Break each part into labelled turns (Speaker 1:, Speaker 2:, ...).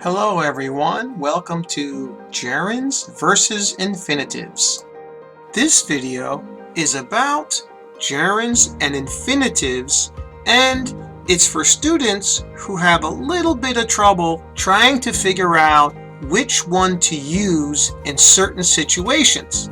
Speaker 1: Hello everyone, welcome to Gerunds versus Infinitives. This video is about gerunds and infinitives, and it's for students who have a little bit of trouble trying to figure out which one to use in certain situations.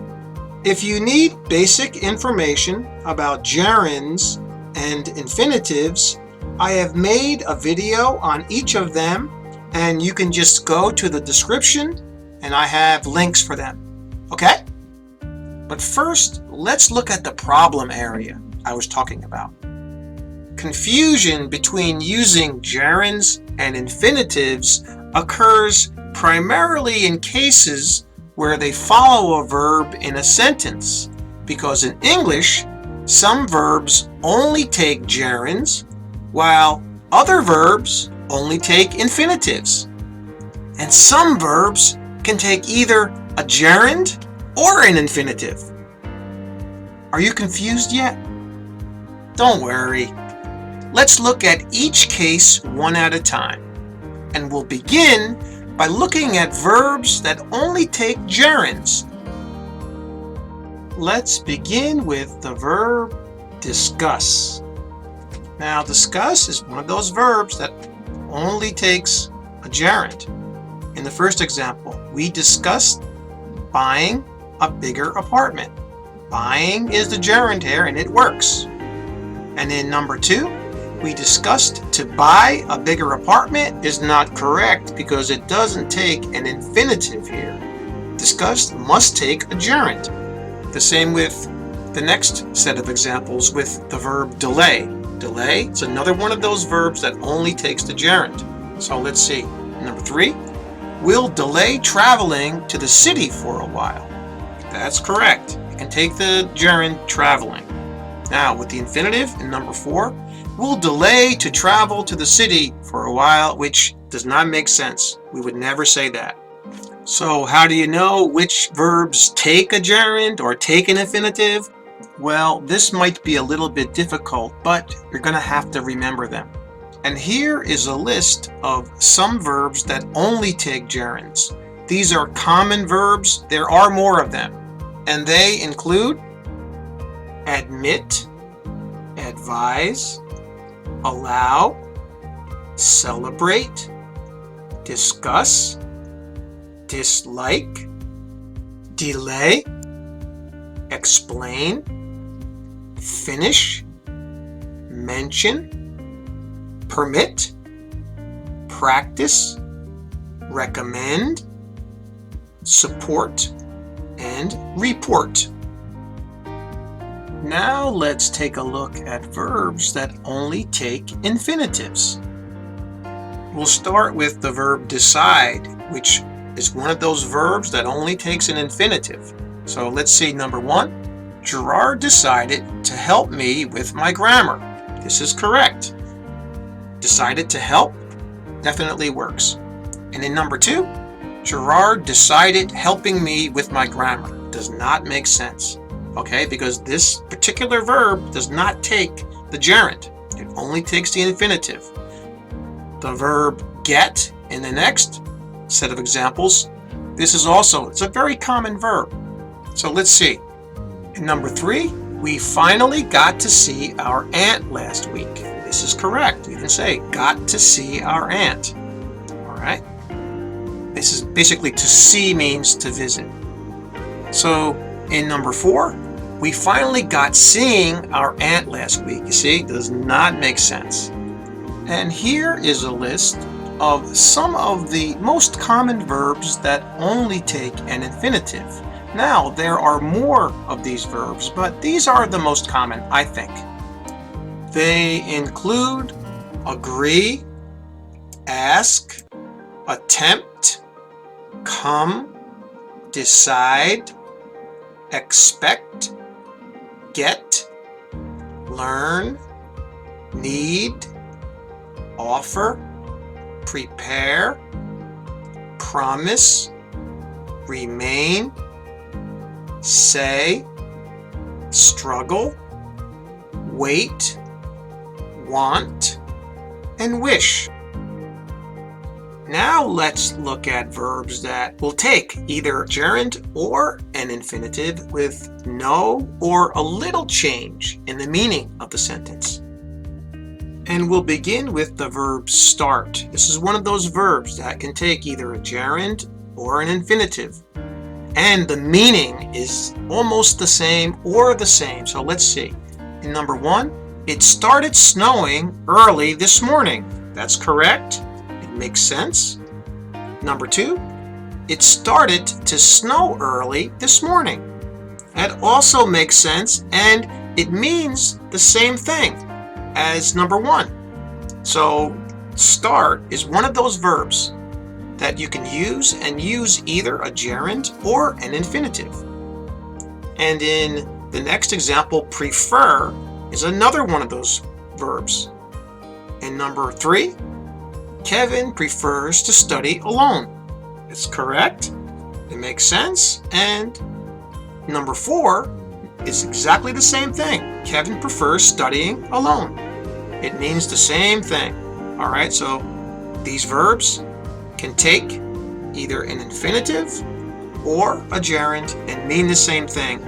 Speaker 1: If you need basic information about gerunds and infinitives, I have made a video on each of them, and you can just go to the description and I have links for them. Okay? But first, let's look at the problem area I was talking about. Confusion between using gerunds and infinitives occurs primarily in cases where they follow a verb in a sentence, because in English, some verbs only take gerunds, while other verbs only take infinitives. And some verbs can take either a gerund or an infinitive. Are you confused yet? Don't worry. Let's look at each case one at a time. And we'll begin by looking at verbs that only take gerunds. Let's begin with the verb discuss. Now, discuss is one of those verbs that only takes a gerund. In the first example, we discussed buying a bigger apartment. Buying is the gerund here, and it works. And in number 2, we discussed to buy a bigger apartment is not correct because it doesn't take an infinitive here. Discussed must take a gerund. The same with the next set of examples with the verb delay. Delay is another one of those verbs that only takes the gerund. So let's see. Number 3, we'll delay traveling to the city for a while. That's correct. You can take the gerund traveling. Now with the infinitive in number 4, we'll delay to travel to the city for a while, which does not make sense. We would never say that. So how do you know which verbs take a gerund or take an infinitive? Well, this might be a little bit difficult, but you're going to have to remember them. And here is a list of some verbs that only take gerunds. These are common verbs. There are more of them. And they include admit, advise, allow, celebrate, discuss, dislike, delay, explain, finish, mention, permit, practice, recommend, support, and report. Now let's take a look at verbs that only take infinitives. We'll start with the verb decide, which is one of those verbs that only takes an infinitive. So let's see, number 1. Gerard decided to help me with my grammar. This is correct. Decided to help definitely works. And in number 2, Gerard decided helping me with my grammar. Does not make sense. Okay, because this particular verb does not take the gerund. It only takes the infinitive. The verb get in the next set of examples, it's a very common verb. So let's see. In number 3, we finally got to see our aunt last week. This is correct. You can say got to see our aunt. All right. This is basically to see means to visit. So in number 4, we finally got seeing our aunt last week. You see, it does not make sense. And here is a list of some of the most common verbs that only take an infinitive. Now, there are more of these verbs, but these are the most common, I think. They include agree, ask, attempt, come, decide, expect, get, learn, need, offer, prepare, promise, remain, say, struggle, wait, want, and wish. Now let's look at verbs that will take either a gerund or an infinitive with no or a little change in the meaning of the sentence. And we'll begin with the verb start. This is one of those verbs that can take either a gerund or an infinitive. And the meaning is almost the same or the same. So let's see. In number 1, it started snowing early this morning. That's correct. It makes sense. Number 2, it started to snow early this morning. That also makes sense, and it means the same thing as number 1. So start is one of those verbs that you can use and use either a gerund or an infinitive. And in the next example, prefer is another one of those verbs. And number 3, Kevin prefers to study alone. It's correct. It makes sense. And number 4 is exactly the same thing. Kevin prefers studying alone. It means the same thing. All right, so these verbs can take either an infinitive or a gerund and mean the same thing.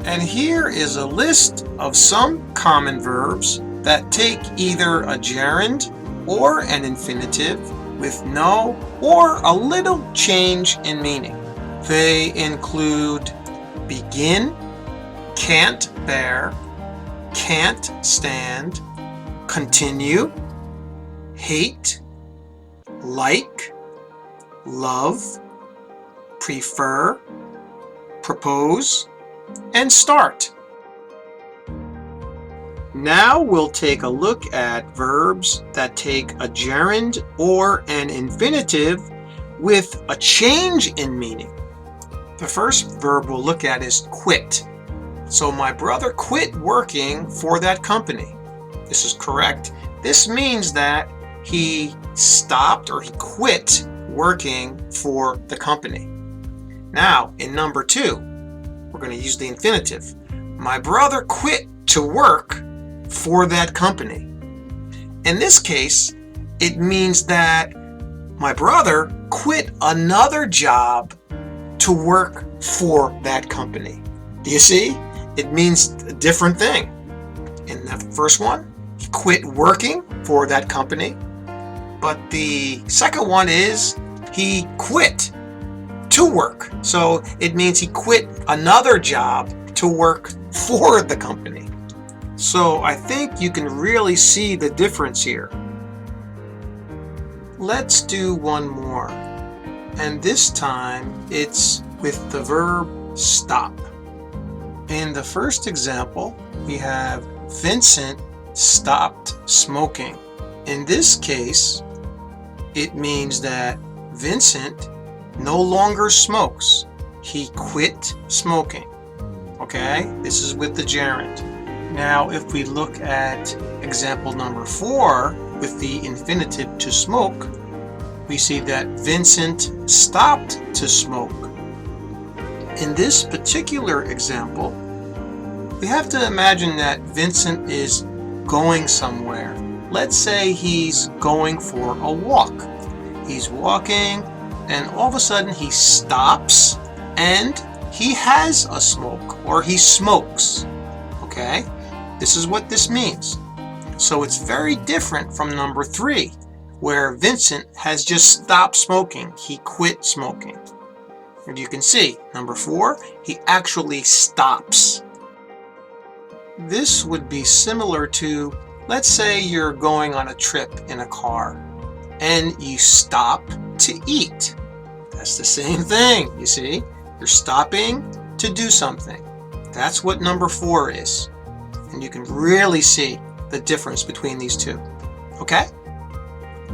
Speaker 1: And here is a list of some common verbs that take either a gerund or an infinitive with no or a little change in meaning. They include begin, can't bear, can't stand, continue, hate, like, love, prefer, propose, and start. Now we'll take a look at verbs that take a gerund or an infinitive with a change in meaning. The first verb we'll look at is quit. So my brother quit working for that company. This is correct. This means that he stopped or he quit working for the company. Now, in number 2, we're going to use the infinitive. My brother quit to work for that company. In this case, it means that my brother quit another job to work for that company. Do you see? It means a different thing. In the first one, he quit working for that company. But the second one is he quit to work. So it means he quit another job to work for the company. So I think you can really see the difference here. Let's do one more. And this time it's with the verb stop. In the first example, we have Vincent stopped smoking. In this case, it means that Vincent no longer smokes. He quit smoking. Okay, this is with the gerund. Now, if we look at example number 4 with the infinitive to smoke, we see that Vincent stopped to smoke. In this particular example, we have to imagine that Vincent is going somewhere. Let's say he's going for a walk. He's walking and all of a sudden he stops and he has a smoke or he smokes. Okay? This is what this means. So it's very different from number 3, where Vincent has just stopped smoking. He quit smoking. And you can see, number 4, he actually stops. This would be similar to, let's say you're going on a trip in a car and you stop to eat. That's the same thing, you see? You're stopping to do something. That's what number 4 is. And you can really see the difference between these two. Okay?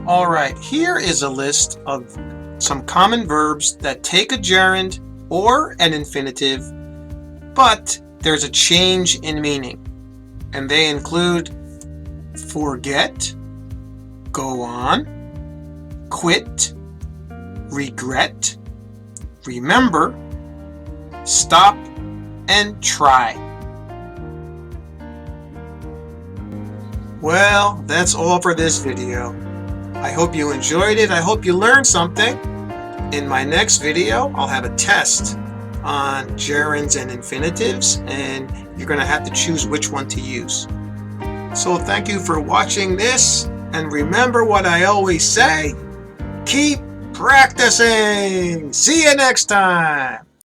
Speaker 1: All right, here is a list of some common verbs that take a gerund or an infinitive, but there's a change in meaning. And they include forget, go on, quit, regret, remember, stop, and try. Well, that's all for this video. I hope you enjoyed it. I hope you learned something. In my next video, I'll have a test on gerunds and infinitives, and you're going to have to choose which one to use. So thank you for watching this, and remember what I always say, keep practicing. See you next time.